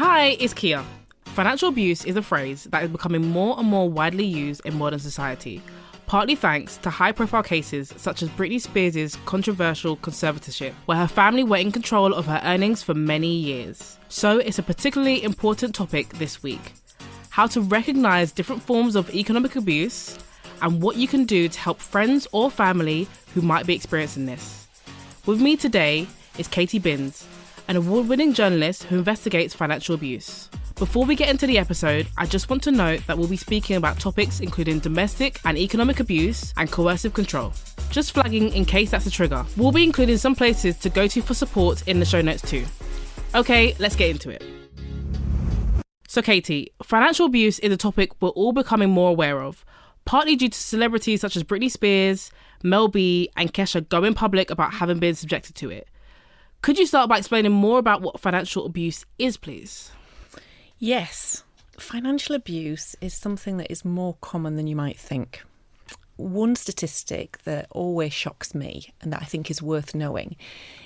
Hi, it's Kia. Financial abuse is a phrase that is becoming more and more widely used in modern society, partly thanks to high-profile cases such as Britney Spears' controversial conservatorship, where her family were in control of her earnings for many years. So it's a particularly important topic this week: how to recognise different forms of economic abuse and what you can do to help friends or family who might be experiencing this. With me today is Katie Binns, an award-winning journalist who investigates financial abuse. Before we get into the episode, I just want to note that we'll be speaking about topics including domestic and economic abuse and coercive control. Just flagging in case that's a trigger. We'll be including some places to go to for support in the show notes too. Okay, let's get into it. So Katie, financial abuse is a topic we're all becoming more aware of, partly due to celebrities such as Britney Spears, Mel B and Kesha going public about having been subjected to it. Could you start by explaining more about what financial abuse is, please? Yes, financial abuse is something that is more common than you might think. One statistic that always shocks me and that I think is worth knowing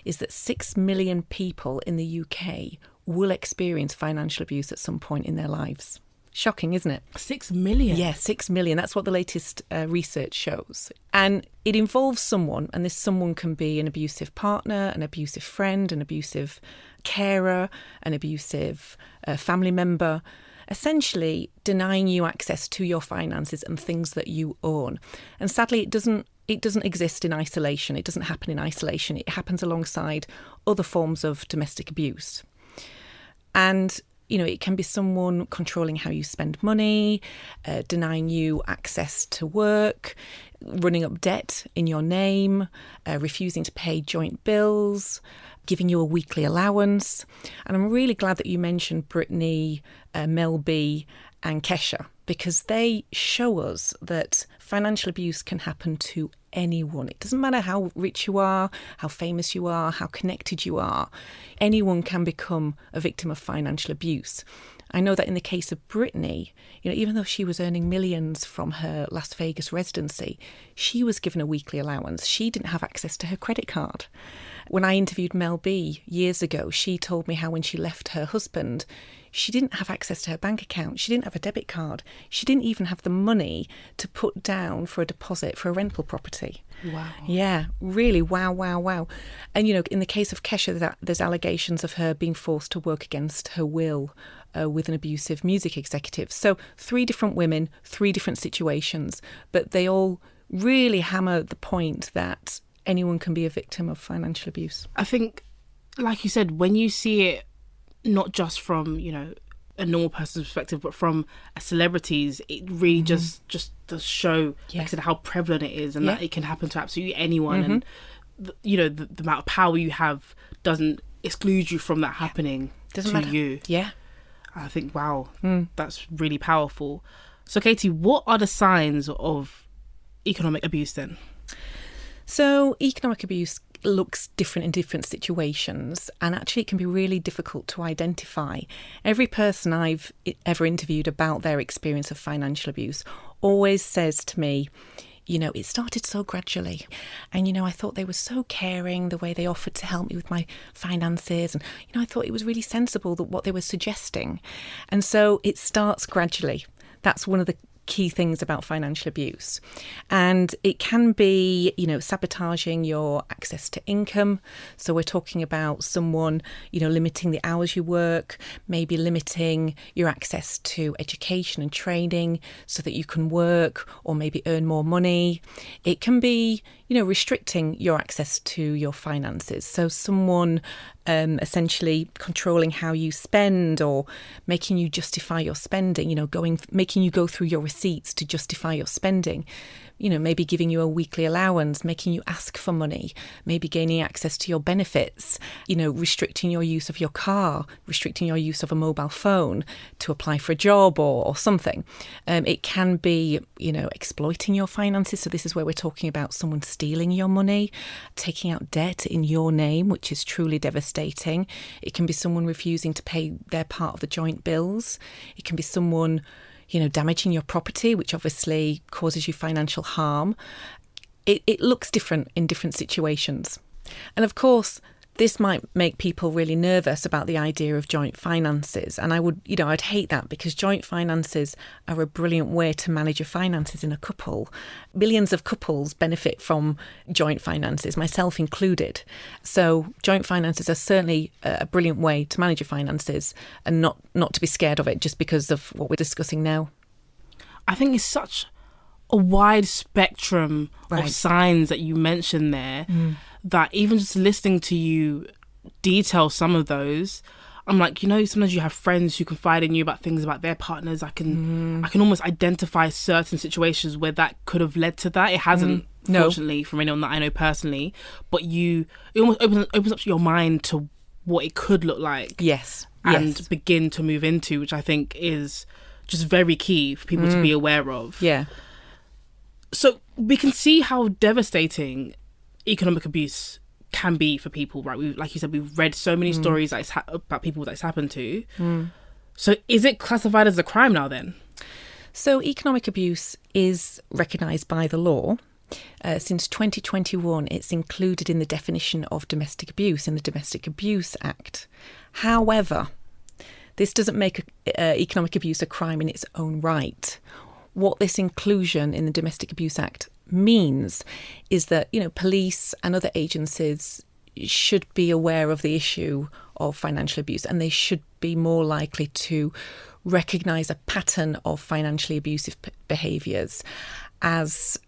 is that 6 million people in the UK will experience financial abuse at some point in their lives. Shocking, isn't it? 6 million? Yeah, 6 million. That's what the latest research shows. And it involves someone, and this someone can be an abusive partner, an abusive friend, an abusive carer, an abusive family member, essentially denying you access to your finances and things that you own. And sadly, it doesn't exist in isolation. It doesn't happen in isolation. It happens alongside other forms of domestic abuse. And you know, it can be someone controlling how you spend money, denying you access to work, running up debt in your name, refusing to pay joint bills, giving you a weekly allowance. And I'm really glad that you mentioned Britney, Mel B and Kesha, because they show us that financial abuse can happen to anyone. It doesn't matter how rich you are, how famous you are, how connected you are. Anyone can become a victim of financial abuse. I know that in the case of Britney, you know, even though she was earning millions from her Las Vegas residency, she was given a weekly allowance. She didn't have access to her credit card. When I interviewed Mel B years ago, she told me how when she left her husband, she didn't have access to her bank account. She didn't have a debit card. She didn't even have the money to put down for a deposit for a rental property. Wow. Yeah, really, wow. And, you know, in the case of Kesha, there's allegations of her being forced to work against her will with an abusive music executive. So 3 different women, 3 different situations, but they all really hammer the point that anyone can be a victim of financial abuse. I think, like you said, when you see it not just from, you know, a normal person's perspective, but from a celebrity's, it really just does show, like I said, how prevalent it is and that it can happen to absolutely anyone. And, you know, the amount of power you have doesn't exclude you from that happening Doesn't to matter. you. Yeah. I think, wow, that's really powerful. So, Katie, what are the signs of economic abuse then? So economic abuse looks different in different situations, and actually it can be really difficult to identify. Every person I've ever interviewed about their experience of financial abuse always says to me, you know, it started so gradually. And, you know, I thought they were so caring, the way they offered to help me with my finances. And, you know, I thought it was really sensible that what they were suggesting. And so it starts gradually. That's one of the key things about financial abuse. And it can be, you know, sabotaging your access to income. So we're talking about someone, you know, limiting the hours you work, maybe limiting your access to education and training so that you can work or maybe earn more money. It can be, you know, restricting your access to your finances. So someone essentially controlling how you spend or making you justify your spending, you know, making you go through your receipts to justify your spending. You know, maybe giving you a weekly allowance, making you ask for money, maybe gaining access to your benefits, you know, restricting your use of your car, restricting your use of a mobile phone to apply for a job or something. It can be, you know, exploiting your finances. So this is where we're talking about someone stealing your money, taking out debt in your name, which is truly devastating. It can be someone refusing to pay their part of the joint bills. It can be someone, you know, damaging your property, which obviously causes you financial harm. It looks different in different situations. And of course, this might make people really nervous about the idea of joint finances. And I'd hate that, because joint finances are a brilliant way to manage your finances in a couple. Millions of couples benefit from joint finances, myself included. So joint finances are certainly a brilliant way to manage your finances, and not to be scared of it just because of what we're discussing now. I think it's such a wide spectrum of signs that you mentioned there, that even just listening to you detail some of those, I'm like, sometimes you have friends who confide in you about things about their partners. I can almost identify certain situations where that could have led to that. It hasn't, fortunately, from anyone that I know personally, but it almost opens up your mind to what it could look like. Yes. And begin to move into, which I think is just very key for people to be aware of. Yeah. So we can see how devastating economic abuse can be for people, right? Like you said, we've read so many stories about people that it's happened to. So is it classified as a crime now then? So economic abuse is recognised by the law. Since 2021, it's included in the definition of domestic abuse in the Domestic Abuse Act. However, this doesn't make economic abuse a crime in its own right. What this inclusion in the Domestic Abuse Act means is that, police and other agencies should be aware of the issue of financial abuse, and they should be more likely to recognise a pattern of financially abusive behaviours as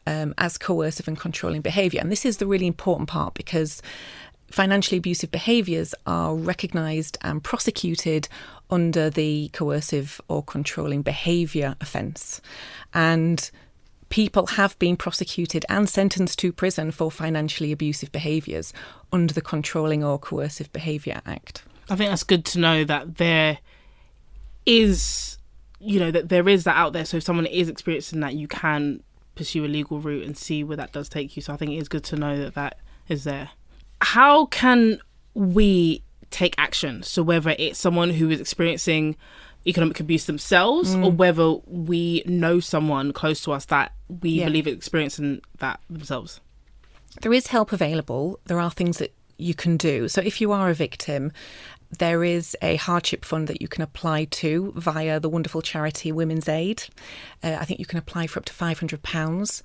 coercive and controlling behaviour. And this is the really important part, because financially abusive behaviours are recognised and prosecuted under the coercive or controlling behaviour offence. And people have been prosecuted and sentenced to prison for financially abusive behaviours under the Controlling or Coercive Behaviour Act. I think that's good to know that there is, that there is that out there. So if someone is experiencing that, you can pursue a legal route and see where that does take you. So I think it is good to know that that is there. How can we take action? So whether it's someone who is experiencing economic abuse themselves, or whether we know someone close to us that we believe is experiencing that themselves. There is help available. There are things that you can do. So if you are a victim, there is a hardship fund that you can apply to via the wonderful charity Women's Aid. I think you can apply for up to £500.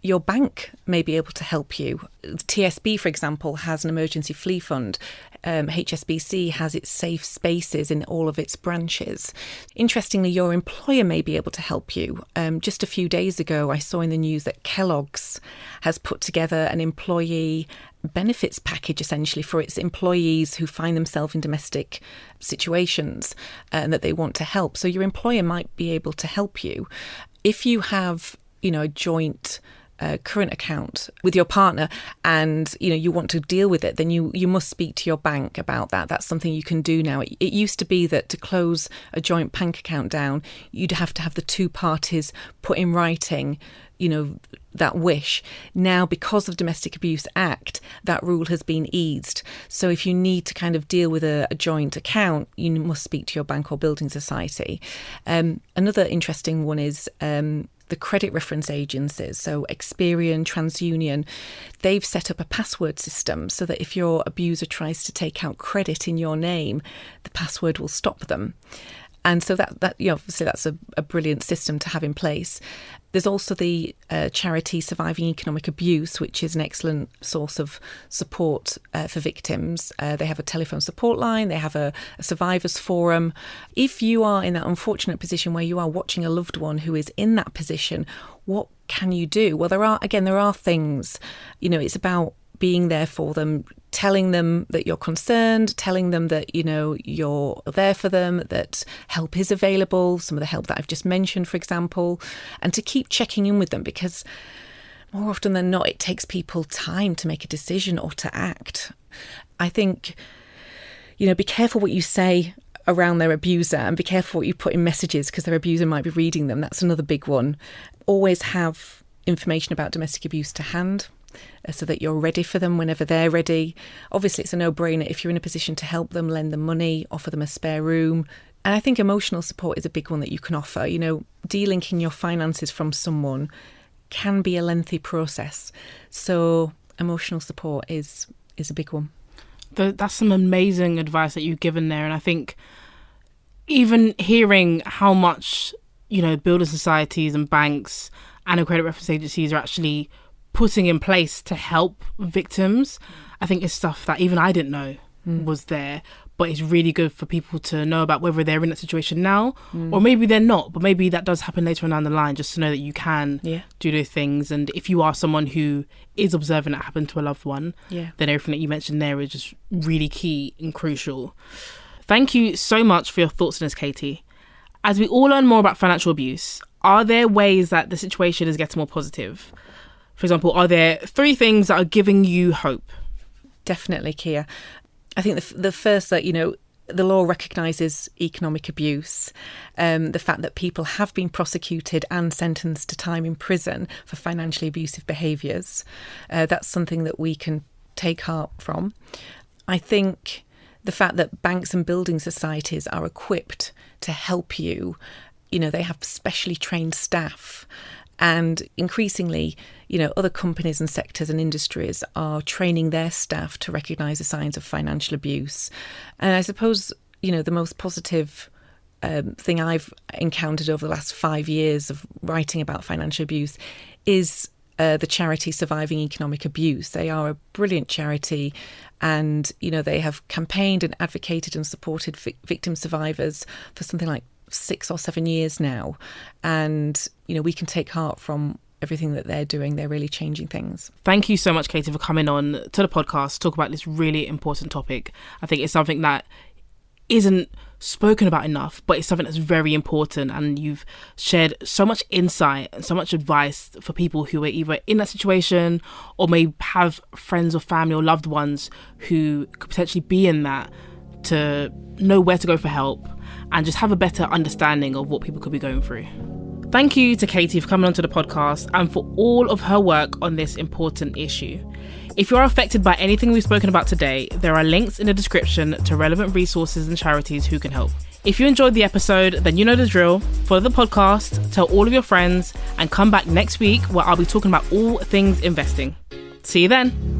Your bank may be able to help you. TSB, for example, has an emergency flee fund. HSBC has its safe spaces in all of its branches. Interestingly, your employer may be able to help you. Just a few days ago, I saw in the news that Kellogg's has put together an employee benefits package, essentially, for its employees who find themselves in domestic situations and that they want to help. So your employer might be able to help you. If you have, a joint current account with your partner and you want to deal with it, then you must speak to your bank about that. That's something you can do now. It used to be that to close a joint bank account down, you'd have to have the two parties put in writing that wish. Now, because of the Domestic Abuse Act, that rule has been eased. So if you need to kind of deal with a joint account, you must speak to your bank or building society. Another interesting one is the credit reference agencies, so Experian, TransUnion, they've set up a password system so that if your abuser tries to take out credit in your name, the password will stop them. And so that obviously that's a brilliant system to have in place. There's also the charity Surviving Economic Abuse, which is an excellent source of support for victims. They have a telephone support line. They have a survivors forum. If you are in that unfortunate position where you are watching a loved one who is in that position, what can you do? Well, there are things. It's about being there for them, telling them that you're concerned, telling them that, you're there for them, that help is available, some of the help that I've just mentioned, for example, and to keep checking in with them, because more often than not, it takes people time to make a decision or to act. I think, be careful what you say around their abuser and be careful what you put in messages, because their abuser might be reading them. That's another big one. Always have information about domestic abuse to hand, so that you're ready for them whenever they're ready. Obviously, it's a no-brainer. If you're in a position to help them, lend them money, offer them a spare room. And I think emotional support is a big one that you can offer. Delinking your finances from someone can be a lengthy process. So emotional support is a big one. That's some amazing advice that you've given there. And I think even hearing how much, building societies and banks and credit reference agencies are actually putting in place to help victims, I think is stuff that even I didn't know was there. But it's really good for people to know about, whether they're in that situation now or maybe they're not, but maybe that does happen later on down the line, just to know that you can do those things. And if you are someone who is observing that happen to a loved one, then everything that you mentioned there is just really key and crucial. Thank you so much for your thoughts on this, Katie. As we all learn more about financial abuse, are there ways that the situation is getting more positive? For example, are there 3 things that are giving you hope? Definitely, Kia. I think the first that, the law recognises economic abuse, the fact that people have been prosecuted and sentenced to time in prison for financially abusive behaviours. That's something that we can take heart from. I think the fact that banks and building societies are equipped to help you, they have specially trained staff. And increasingly, other companies and sectors and industries are training their staff to recognise the signs of financial abuse. And I suppose, the most positive thing I've encountered over the last 5 years of writing about financial abuse is the charity Surviving Economic Abuse. They are a brilliant charity, and, they have campaigned and advocated and supported victim survivors for something like 6 or 7 years now. And, we can take heart from everything that they're doing. They're really changing things. Thank you so much, Katie, for coming on to the podcast to talk about this really important topic. I think it's something that isn't spoken about enough, but it's something that's very important. And you've shared so much insight and so much advice for people who are either in that situation or may have friends or family or loved ones who could potentially be in that, to know where to go for help and just have a better understanding of what people could be going through. Thank you to Katie for coming onto the podcast and for all of her work on this important issue. If you are affected by anything we've spoken about today, there are links in the description to relevant resources and charities who can help. If you enjoyed the episode, then you know the drill. Follow the podcast, tell all of your friends, and come back next week where I'll be talking about all things investing. See you then.